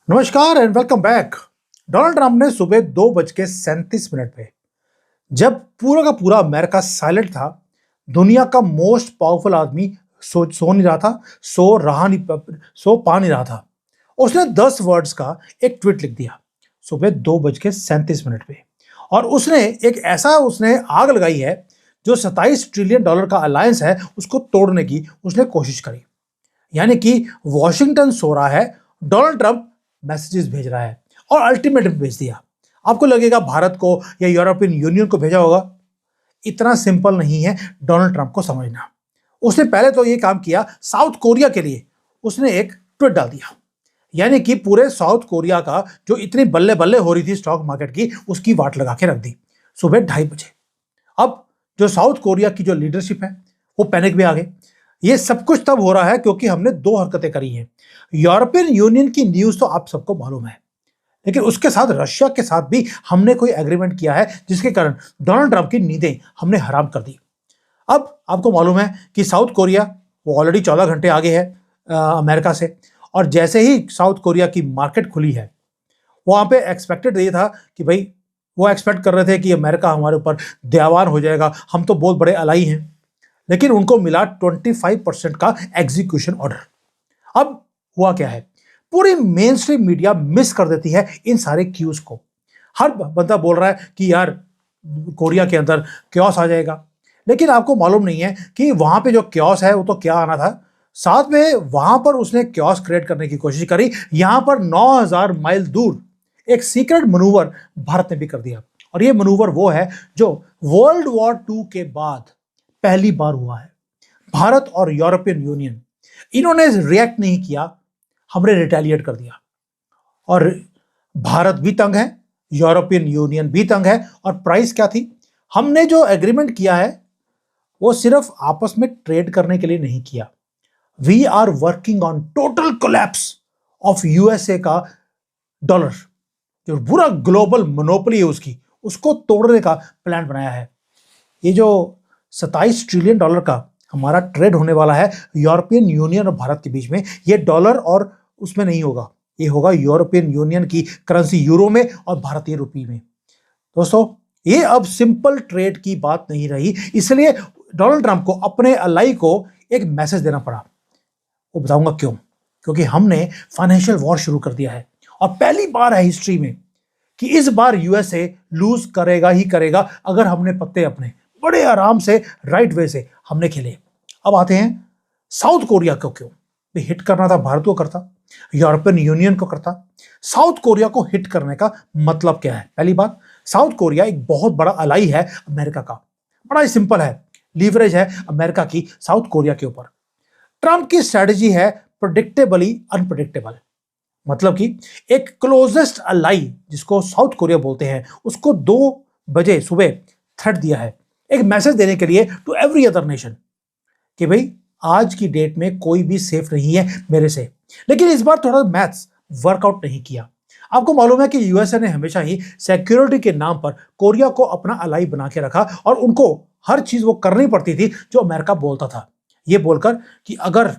नमस्कार and welcome back. Donald Trump ने सुबह 2:37 पे, जब पूरा का पूरा अमेरिका साइलेंट था, दुनिया का मोस्ट पावरफुल आदमी सो नहीं रहा था, सो पा नहीं रहा था, उसने 10 वर्ड्स का एक ट्वीट लिख दिया सुबह 2:37 पे। और उसने आग लगाई है जो $27 ट्रिलियन का अलायंस है, उसको तोड़ने की उसने कोशिश करी। यानी कि वॉशिंगटन सो रहा है, डोनाल्ड ट्रंप मैसेजेस भेज रहा है और अल्टीमेटम भेज दिया। आपको लगेगा भारत को या यूरोपियन यूनियन को भेजा होगा। इतना सिंपल नहीं है डोनाल्ड ट्रंप को समझना। उसने पहले तो ये काम किया, साउथ कोरिया के लिए उसने एक ट्वीट डाल दिया। यानी कि पूरे साउथ कोरिया का जो इतनी बल्ले बल्ले हो रही थी स्टॉक मार्केट की, उसकी वाट लगा के रख दी सुबह 2:30 बजे। अब जो साउथ कोरिया की जो लीडरशिप है वो पैनिक में आ गए। ये सब कुछ तब हो रहा है क्योंकि हमने दो हरकतें करी हैं। यूरोपियन यूनियन की न्यूज तो आप सबको मालूम है, लेकिन उसके साथ रशिया के साथ भी हमने कोई एग्रीमेंट किया है जिसके कारण डोनाल्ड ट्रंप की नींदें हमने हराम कर दी। अब आपको मालूम है कि साउथ कोरिया वो ऑलरेडी 14 घंटे आगे है अमेरिका से। और जैसे ही साउथ कोरिया की मार्केट खुली है, वहां पे एक्सपेक्टेड ये था कि भाई, वो एक्सपेक्ट कर रहे थे कि अमेरिका हमारे ऊपर दयावान हो जाएगा, हम तो बहुत बड़े अलाई हैं। लेकिन उनको मिला 25% का एग्जीक्यूशन ऑर्डर। अब हुआ क्या है, पूरी मेन स्ट्रीम मीडिया मिस कर देती है इन सारे क्यूज को। हर बंदा बोल रहा है कि यार कोरिया के अंदर क्योस आ जाएगा, लेकिन आपको मालूम नहीं है कि वहां पे जो क्योस है वो तो क्या आना था। साथ में वहां पर उसने क्योस क्रिएट करने की कोशिश करी। यहां पर 9000 माइल दूर एक सीक्रेट मनूवर भारत ने भी कर दिया। और ये मनूवर वो है जो वर्ल्ड वॉर 2 के बाद पहली बार हुआ है। भारत और यूरोपियन यूनियन, इन्होंने रिएक्ट नहीं किया, हमने रिटेलिएट कर दिया। और भारत भी तंग है, यूरोपियन यूनियन भी तंग है। और प्राइस क्या थी, हमने जो एग्रीमेंट किया है वो सिर्फ आपस में ट्रेड करने के लिए नहीं किया। We are working on total collapse of USA का डॉलर, जो पूरा ग्लोबल मोनोपोली है उसको तोड़ने का प्लान बनाया है। ये जो $27 ट्रिलियन का हमारा ट्रेड होने वाला है यूरोपियन यूनियन और भारत के बीच में, ये डॉलर और उसमें नहीं होगा, ये होगा यूरोपियन यूनियन की करेंसी यूरो में और भारतीय रुपये में। दोस्तों, ये अब सिंपल ट्रेड की बात नहीं रही, इसलिए डोनाल्ड ट्रंप को अपने अलाई को एक मैसेज देना पड़ा। वो बताऊंगा क्यों। क्योंकि हमने फाइनेंशियल वॉर शुरू कर दिया है और पहली बार है हिस्ट्री में कि इस बार यूएसए लूज करेगा ही करेगा अगर हमने पत्ते अपने बड़े आराम से राइट वे से हमने खेले। अब आते हैं साउथ कोरिया को क्यों हिट करना था, भारत को करता, यूरोपियन यूनियन को करता। साउथ कोरिया को हिट करने का मतलब क्या है। पहली बात, साउथ कोरिया एक बहुत बड़ा अलाई है अमेरिका का। बड़ा ही सिंपल है, लीवरेज है अमेरिका की साउथ कोरिया के ऊपर। ट्रंप की स्ट्रेटजी है प्रेडिक्टेबली अनप्रेडिक्टेबल। मतलब कि एक क्लोजेस्ट अलाई जिसको साउथ कोरिया बोलते हैं, उसको 2 बजे सुबह थ्रेट दिया है, एक मैसेज देने के लिए टू एवरी अदर नेशन कि भाई आज की डेट में कोई भी सेफ नहीं है मेरे से। लेकिन इस बार थोड़ा मैथ्स वर्कआउट नहीं किया। आपको मालूम है कि यूएसए ने हमेशा ही सिक्योरिटी के नाम पर कोरिया को अपना अलाई बना के रखा और उनको हर चीज वो करनी पड़ती थी जो अमेरिका बोलता था, ये बोलकर कि अगर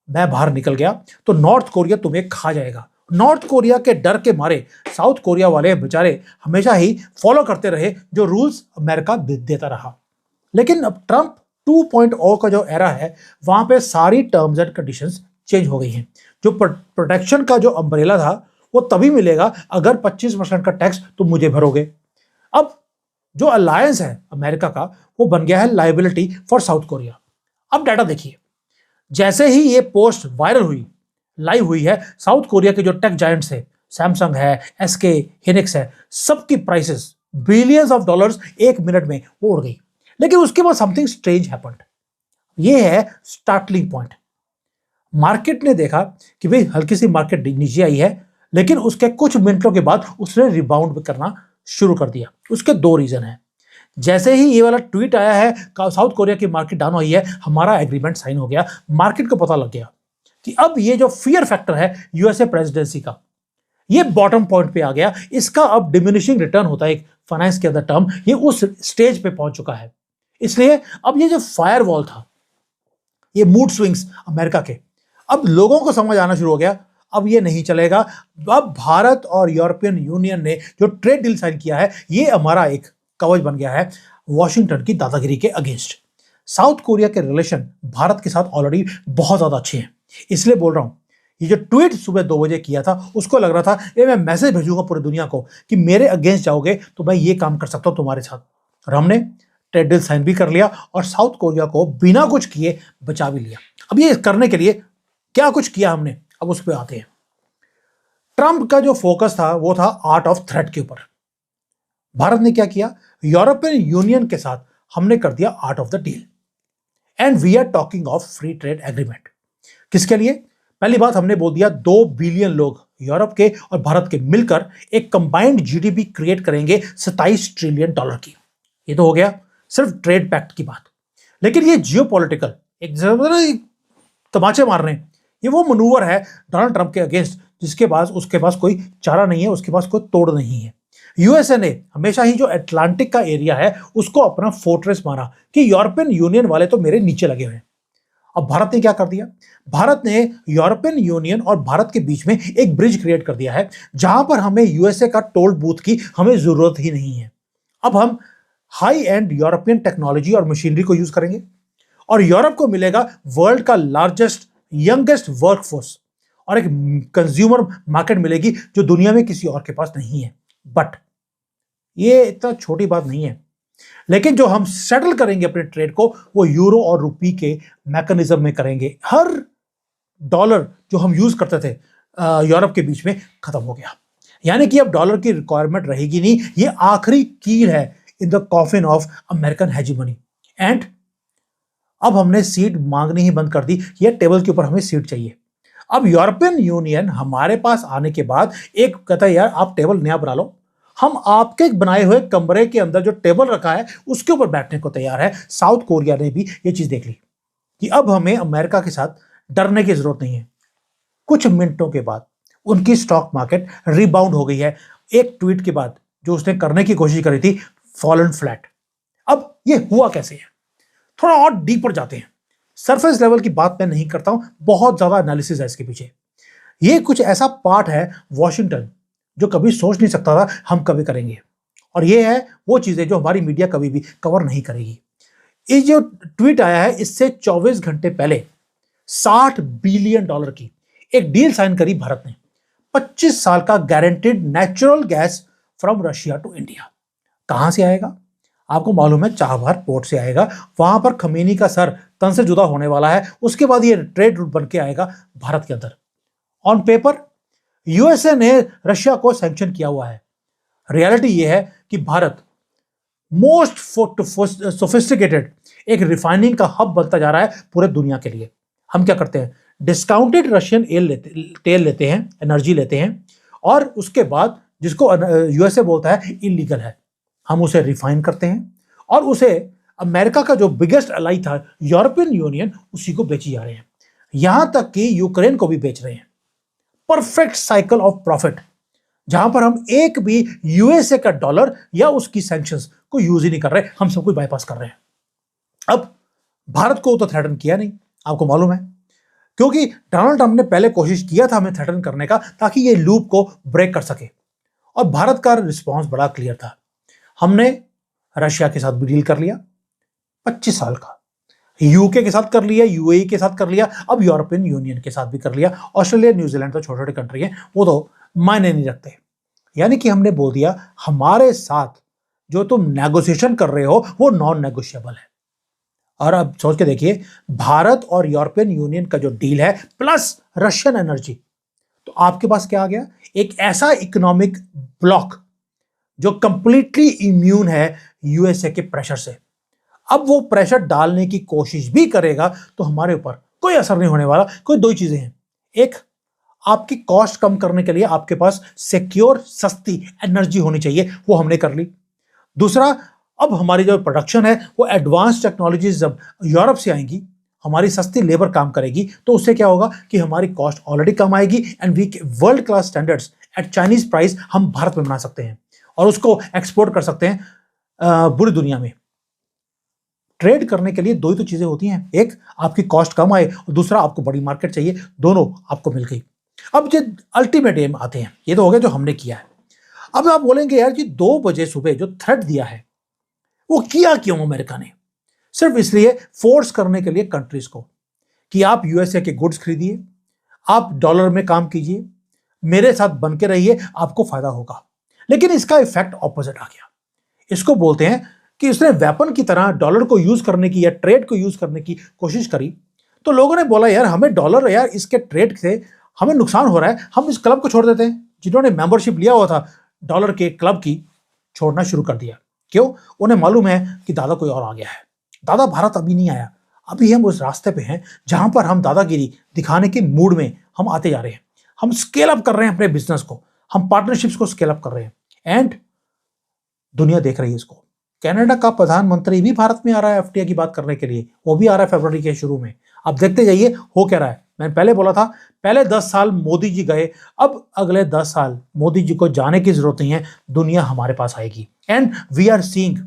मैं बाहर निकल गया तो नॉर्थ कोरिया तुम्हें खा जाएगा। नॉर्थ कोरिया के डर के मारे साउथ कोरिया वाले बेचारे हमेशा ही फॉलो करते रहे जो रूल्स अमेरिका देता रहा। लेकिन अब ट्रंप 2.0 का जो एरा है, वहां पे सारी टर्म्स एंड कंडीशंस चेंज हो गई हैं। जो प्रोटेक्शन का जो अम्ब्रेला था वो तभी मिलेगा अगर 25% का टैक्स तुम मुझे भरोगे। अब जो अलायंस है अमेरिका का, वो बन गया है लायबिलिटी फॉर साउथ कोरिया। अब डाटा देखिए, जैसे ही ये पोस्ट वायरल हुई, लाइव हुई है, साउथ कोरिया के जो टेक जायंट्स है, सैमसंग है, एसके, हिनिक्स है, सबकी prices billions of dollars 1 minute में वो उड़ गई। लेकिन उसके बाद समथिंग स्ट्रेंज हैपेंड। ये है स्टार्टलिंग पॉइंट। मार्केट ने देखा कि भाई हल्की सी मार्केट नीचे आई है, लेकिन उसके कुछ मिनटों के बाद उसने रिबाउंड करना शुरू कर दिया। उसके 2 रीजन है। जैसे ही ये वाला ट्वीट आया है, साउथ कोरिया की मार्केट डाउन हुई है, हमारा एग्रीमेंट साइन हो गया। मार्केट को पता लग गया कि अब ये जो फियर फैक्टर है यूएसए प्रेसिडेंसी का, ये बॉटम पॉइंट पे आ गया। इसका अब डिमिनिशिंग रिटर्न होता है एक फाइनेंस के अंदर टर्म, ये उस स्टेज पे पहुंच चुका है। इसलिए अब ये जो फायरवॉल था, ये मूड स्विंग्स अमेरिका के, अब लोगों को समझ आना शुरू हो गया। अब ये नहीं चलेगा। अब भारत और यूरोपियन यूनियन ने जो ट्रेड डील साइन किया है, ये हमारा एक कवच बन गया है वॉशिंगटन की दादागिरी के अगेंस्ट। साउथ कोरिया के रिलेशन भारत के साथ ऑलरेडी बहुत ज्यादा अच्छे हैं, इसलिए बोल रहा हूं। ये जो ट्वीट सुबह 2 बजे किया था, उसको लग रहा था ये मैं मैसेज भेजूंगा पूरी दुनिया को कि मेरे अगेंस्ट जाओगे तो मैं ये काम कर सकता हूं तुम्हारे साथ। और हमने ट्रेड डील साइन भी कर लिया और साउथ कोरिया को बिना कुछ किए बचा भी लिया। अब ये करने के लिए क्या कुछ किया हमने, अब उस पर आते हैं। ट्रंप का जो फोकस था वो था आर्ट ऑफ थ्रेट के ऊपर। भारत ने क्या किया, यूरोपियन यूनियन के साथ हमने कर दिया art of the deal and we are talking of free trade agreement. किसके लिए? पहली बात हमने बोल दिया 2 बिलियन लोग यूरोप के और भारत के मिलकर एक कंबाइंड जीडीपी क्रिएट करेंगे 27 ट्रिलियन डॉलर की। ये तो हो गया सिर्फ ट्रेड पैक्ट की बात। लेकिन ये जियोपॉलिटिकल एक तमाचे मार रहे हैं, ये वो मनूवर है डोनाल्ड ट्रंप के अगेंस्ट जिसके पास उसके पास कोई चारा नहीं है, उसके पास कोई तोड़ नहीं है। यूएसए ने हमेशा ही जो अटलांटिक का एरिया है उसको अपना फोर्ट्रेस माना कि यूरोपियन यूनियन वाले तो मेरे नीचे लगे हुए हैं। अब भारत ने क्या कर दिया, भारत ने यूरोपियन यूनियन और भारत के बीच में एक ब्रिज क्रिएट कर दिया है जहां पर हमें यूएसए का टोल बूथ की हमें जरूरत ही नहीं है। अब हम हाई एंड यूरोपियन टेक्नोलॉजी और मशीनरी को यूज करेंगे और यूरोप को मिलेगा वर्ल्ड का लार्जेस्ट यंगेस्ट वर्कफोर्स और एक कंज्यूमर मार्केट मिलेगी जो दुनिया में किसी और के पास नहीं है। बट ये इतना छोटी बात नहीं है, लेकिन जो हम सेटल करेंगे अपने ट्रेड को वो यूरो और रुपी के मैकेनिज्म में करेंगे। हर डॉलर जो हम यूज करते थे यूरोप के बीच में खत्म हो गया, यानी कि अब डॉलर की रिक्वायरमेंट रहेगी नहीं। ये आखिरी कील है in the coffin of American hegemony. And अब हमने सीट मांगनी ही बंद कर दी, ये टेबल के ऊपर हमें सीट चाहिए। अब यूरोपियन यूनियन हमारे पास आने के बाद एक कहता है यार आप टेबल नया बना लो, हम आपके बनाए हुए कमरे के अंदर जो टेबल रखा है उसके ऊपर बैठने को तैयार है। साउथ कोरिया ने भी ये चीज देख ली कि अब हमें अमेरिका के साथ डरने की जरूरत नहीं है। कुछ मिनटों के बाद उनकी स्टॉक मार्केट रिबाउंड हो गई है एक ट्वीट के बाद जो उसने करने की कोशिश करी थी, फॉलन फ्लैट। अब ये हुआ कैसे है, थोड़ा और डीपर जाते हैं। सरफेस लेवल की बात मैं नहीं करता हूं, बहुत ज्यादा एनालिसिस है इसके पीछे। ये कुछ ऐसा पार्ट है वॉशिंगटन जो कभी सोच नहीं सकता था हम कभी करेंगे, और ये है वो चीजें जो हमारी मीडिया कभी भी कवर नहीं करेगी। ये जो ट्वीट आया है इससे 24 घंटे पहले 60 बिलियन डॉलर की एक डील साइन करी भारत ने, 25 साल का guaranteed natural gas from Russia to India. कहां से आएगा? आपको मालूम है चाबहार पोर्ट से आएगा। वहां पर खमीनी का सर तन से जुदा होने वाला है, उसके बाद ये ट्रेड रूट बन के आएगा भारत के अंदर। ऑन पेपर यूएसए ने रशिया को सैंक्शन किया हुआ है, रियलिटी ये है कि भारत मोस्ट सोफिस्टिकेटेड एक रिफाइनिंग का हब बनता जा रहा है पूरे दुनिया के लिए। हम क्या करते हैं, डिस्काउंटेड रशियन तेल लेते हैं, एनर्जी लेते हैं, और उसके बाद जिसको यूएसए बोलता है इलीगल है, हम उसे रिफाइन करते हैं और उसे अमेरिका का जो बिगेस्ट अलाई था यूरोपियन यूनियन, उसी को बेची जा रहे हैं। यहां तक कि यूक्रेन को भी बेच रहे हैं। परफेक्ट साइकिल ऑफ प्रॉफिट, जहां पर हम एक भी यूएसए का डॉलर या उसकी सैंक्शंस को यूज ही नहीं कर रहे, हम सब कुछ बाईपास कर रहे हैं। अब भारत को तो थ्रेटन किया नहीं, आपको मालूम है, क्योंकि डोनाल्ड ट्रंप ने पहले कोशिश किया था हमें थ्रेटन करने का ताकि ये लूप को ब्रेक कर सके, और भारत का रिस्पॉन्स बड़ा क्लियर था। हमने रशिया के साथ भी डील कर लिया 25 साल का, यूके के साथ कर लिया, यूएई के साथ कर लिया, अब यूरोपियन यूनियन के साथ भी कर लिया। ऑस्ट्रेलिया न्यूजीलैंड तो छोटे छोटे कंट्री हैं, वो तो मायने नहीं रखते। यानी कि हमने बोल दिया हमारे साथ जो तुम नेगोशिएशन कर रहे हो वो नॉन नेगोशिएबल है। और अब सोच के देखिए, भारत और यूरोपियन यूनियन का जो डील है प्लस रशियन एनर्जी, तो आपके पास क्या आ गया, एक ऐसा इकोनॉमिक ब्लॉक जो कंप्लीटली इम्यून है यूएसए के प्रेशर से। अब वो प्रेशर डालने की कोशिश भी करेगा तो हमारे ऊपर कोई असर नहीं होने वाला। कोई दो ही चीजें हैं, एक आपकी कॉस्ट कम करने के लिए आपके पास सिक्योर सस्ती एनर्जी होनी चाहिए, वो हमने कर ली। दूसरा, अब हमारी जो प्रोडक्शन है वो एडवांस टेक्नोलॉजीज जब यूरोप से आएंगी, हमारी सस्ती लेबर काम करेगी, तो उससे क्या होगा कि हमारी कॉस्ट ऑलरेडी कम आएगी and we world class standards at Chinese price हम भारत में बना सकते हैं और उसको एक्सपोर्ट कर सकते हैं पूरी दुनिया में। ट्रेड करने के लिए दो ही तो चीजें होती हैं, एक आपकी कॉस्ट कम आए और दूसरा आपको बड़ी मार्केट चाहिए, दोनों आपको मिल गई। अब जो अल्टीमेट एम आते हैं, ये तो हो गया जो हमने किया है। अब आप बोलेंगे यार कि 2 बजे सुबह जो थ्रेट दिया है वो किया क्यों अमेरिका ने? सिर्फ इसलिए फोर्स करने के लिए कंट्रीज को कि आप यूएसए के गुड्स खरीदिए, आप डॉलर में काम कीजिए, मेरे साथ बन के रहिए, आपको फायदा होगा। लेकिन इसका इफेक्ट ऑपोजिट आ गया। इसको बोलते हैं कि उसने वेपन की तरह डॉलर को यूज करने की या ट्रेड को यूज करने की कोशिश करी। तो लोगों ने बोला यार हमें डॉलर, यार इसके ट्रेड से हमें नुकसान हो रहा है, हम इस क्लब को छोड़ देते हैं। जिन्होंने मेंबरशिप लिया हुआ था डॉलर के क्लब की, छोड़ना शुरू कर दिया। क्यों? उन्हें मालूम है कि दादा कोई और आ गया है। दादा भारत अभी नहीं आया, अभी हम उस रास्ते पे हैं जहां पर हम दादागिरी दिखाने के मूड में हम आते जा रहे हैं। हम स्केल अप कर रहे हैं अपने बिजनेस को, हम पार्टनरशिप्स को स्केल अप कर रहे हैं एंड दुनिया देख रही है इसको। कनाडा का प्रधानमंत्री भी भारत में आ रहा है एफटीआई की बात करने के लिए, वो भी आ रहा है फरवरी के शुरू में। अब देखते जाइए हो क्या रहा है। मैंने पहले बोला था पहले 10 साल मोदी जी गए, अब अगले 10 साल मोदी जी को जाने की जरूरत नहीं है, दुनिया हमारे पास आएगी and we are seeing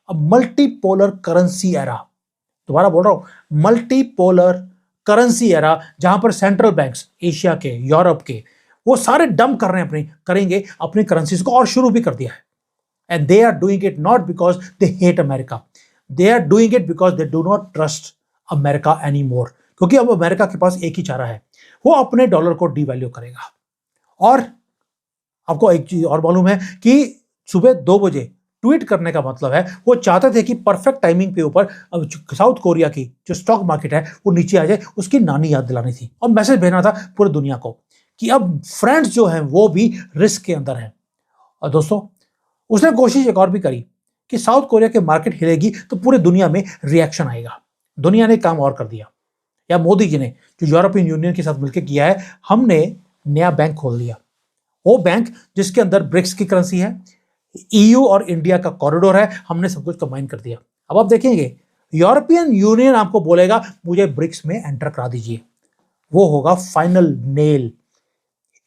a multipolar currency era. दोबारा बोल रहा हूं, मल्टीपोलर करेंसी एरा, जहां पर सेंट्रल बैंक्स एशिया के, यूरोप के, वो सारे डंप कर रहे हैं करेंगे अपनी करेंसीज को, और शुरू भी कर दिया है। And they are doing it not because they hate America. They are doing it because they do not trust America anymore. क्योंकि अब अमेरिका के पास एक ही चारा है, वो अपने डॉलर को डिवैल्यू करेगा। और आपको एक चीज और मालूम है कि सुबह 2 बजे ट्वीट करने का मतलब है वो चाहते थे कि परफेक्ट टाइमिंग पे ऊपर अब साउथ कोरिया की जो स्टॉक मार्केट है वो नीचे आ जाए, उसकी नानी याद दिलानी थी और मैसेज भेजना था पूरी दुनिया को कि अब फ्रेंड्स जो हैं वो भी रिस्क के अंदर हैं। और दोस्तों उसने कोशिश एक और भी करी कि साउथ कोरिया के मार्केट हिलेगी तो पूरी दुनिया में रिएक्शन आएगा। दुनिया ने काम और कर दिया, या मोदी जी ने जो यूरोपियन यूनियन के साथ मिलकर किया है, हमने नया बैंक खोल दिया। वो बैंक जिसके अंदर ब्रिक्स की करेंसी है, ईयू और इंडिया का कॉरिडोर है, हमने सब कुछ कंबाइन कर दिया। अब आप देखेंगे यूरोपियन यूनियन आपको बोलेगा मुझे ब्रिक्स में एंटर करा दीजिए, वो होगा final nail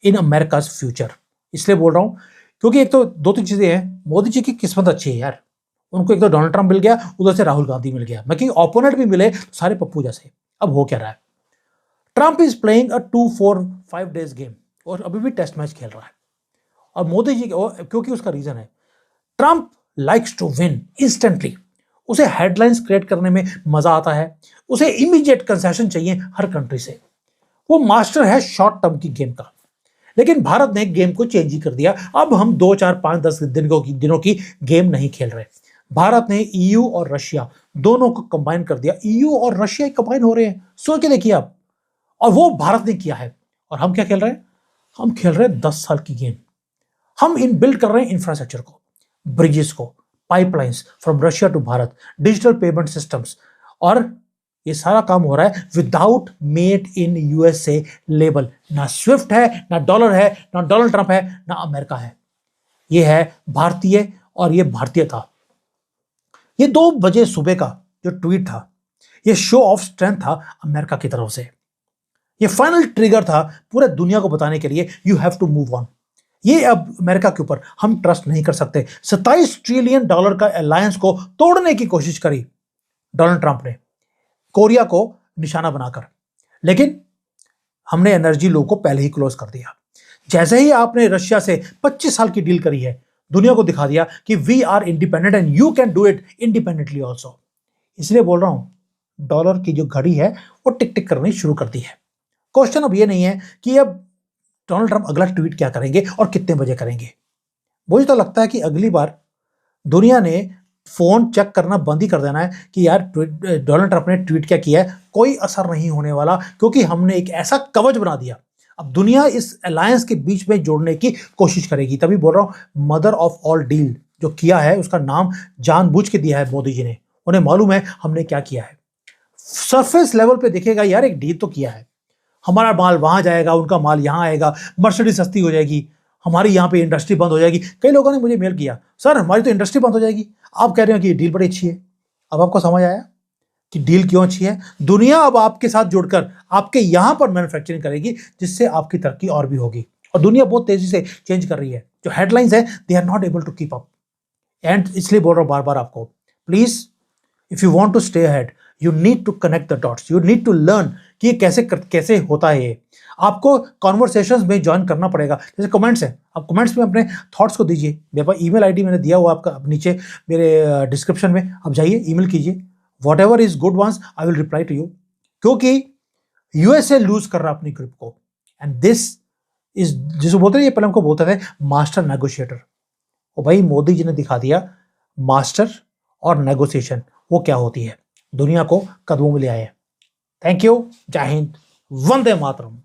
in America's future. इसलिए बोल रहा हूं क्योंकि एक तो 2-3 चीजें हैं। मोदी जी की किस्मत अच्छी है यार, उनको एक तो डोनाल्ड ट्रंप मिल गया, उधर से राहुल गांधी मिल गया, बाकी ओपोनेंट भी मिले तो सारे पप्पू जैसे। अब हो क्या रहा है, Trump is playing a 2-4-5 days game और अभी भी टेस्ट मैच खेल रहा है। और मोदी जी क्योंकि उसका रीजन है, Trump likes to win instantly. उसे हेडलाइंस क्रिएट करने में मजा आता है, उसे इमीडिएट कंसेशन चाहिए हर कंट्री से। वो मास्टर है शॉर्ट टर्म की गेम का। लेकिन भारत ने गेम को चेंज ही कर दिया। अब हम 2-4-5-10 दिनों की गेम नहीं खेल रहे। भारत ने ईयू और रशिया दोनों को कंबाइन कर दिया। ईयू और रशिया कंबाइन हो रहे हैं, सोच के देखिए आप। और वो भारत ने किया है। और हम क्या खेल रहे हैं? हम खेल रहे हैं 10 साल की गेम। हम इन बिल्ड कर रहे हैं इंफ्रास्ट्रक्चर को, ब्रिजेस को, pipelines from Russia to Bharat, digital payment systems, और ये सारा काम हो रहा है without made in USA label. ना स्विफ्ट है, ना डॉलर है, ना डोनाल्ड ट्रंप है, ना अमेरिका है। ये है भारतीय, और ये भारतीय था। ये 2 बजे सुबह का जो ट्वीट था, ये शो ऑफ स्ट्रेंथ था अमेरिका की तरफ से। ये फाइनल ट्रिगर था पूरे दुनिया को बताने के लिए you have to move on. ये अब अमेरिका के ऊपर हम ट्रस्ट नहीं कर सकते। $27 ट्रिलियन का अलायंस को तोड़ने की कोशिश करी डोनाल्ड ट्रंप ने, कोरिया को निशाना बनाकर। लेकिन हमने एनर्जी लो को पहले ही क्लोज कर दिया। जैसे ही आपने रशिया से 25 साल की डील करी है, दुनिया को दिखा दिया कि we are independent and you can do it independently also. इसलिए बोल रहा हूं, डॉलर की जो घड़ी है वो टिक टिक करनी शुरू कर दी है। क्वेश्चन अब ये नहीं है कि अब डोनाल्ड ट्रंप अगला ट्वीट क्या करेंगे और कितने बजे करेंगे। मुझे तो लगता है कि अगली बार दुनिया ने फोन चेक करना बंद ही कर देना है कि यार डोनाल्ड ट्रंप ने ट्वीट क्या किया है। कोई असर नहीं होने वाला, क्योंकि हमने एक ऐसा कवच बना दिया। अब दुनिया इस अलायंस के बीच में जोड़ने की कोशिश करेगी। तभी बोल रहा हूं, मदर ऑफ ऑल डील जो किया है उसका नाम जानबूझ के दिया है मोदी जी ने। उन्हें मालूम है हमने क्या किया है। सरफेस लेवल पे देखेगा यार, एक डील तो किया है, हमारा माल वहां जाएगा, उनका माल यहां आएगा, मर्सिडीज सस्ती हो जाएगी, हमारी यहाँ पे इंडस्ट्री बंद हो जाएगी। कई लोगों ने मुझे मेल किया, सर हमारी तो इंडस्ट्री बंद हो जाएगी, आप कह रहे हो कि ये डील बड़ी अच्छी है। अब आपको समझ आया कि डील क्यों अच्छी है। दुनिया अब आपके साथ जुड़कर आपके यहां पर मैन्युफैक्चरिंग करेगी, जिससे आपकी तरक्की और भी होगी। और दुनिया बहुत तेजी से चेंज कर रही है। जो हेडलाइंस है they are not able to keep up. And इसलिए बोल रहा हूं बार बार आपको, please if you want to stay ahead, you need to connect the dots, you need to learn कि ये कैसे होता है। ये आपको कॉन्वर्सेशंस में ज्वाइन करना पड़ेगा। जैसे कमेंट्स है, आप कमेंट्स में अपने थॉट्स को दीजिए। मेरे पास ईमेल आईडी मैंने दिया हुआ आपका नीचे मेरे डिस्क्रिप्शन में, आप जाइए ईमेल कीजिए। Whatever is good ones I will reply to you, क्योंकि यूएसए लूज कर रहा अपनी ग्रिप को। एंड दिस इज, जिसको बोलते हैं, ये पहले हमको बोलते थे मास्टर नेगोशिएटर। और भाई मोदी जी ने दिखा दिया मास्टर और नेगोशिएशन वो क्या होती है, दुनिया को कदमों में ले आए। थैंक यू, जय हिंद, वंदे मातरम।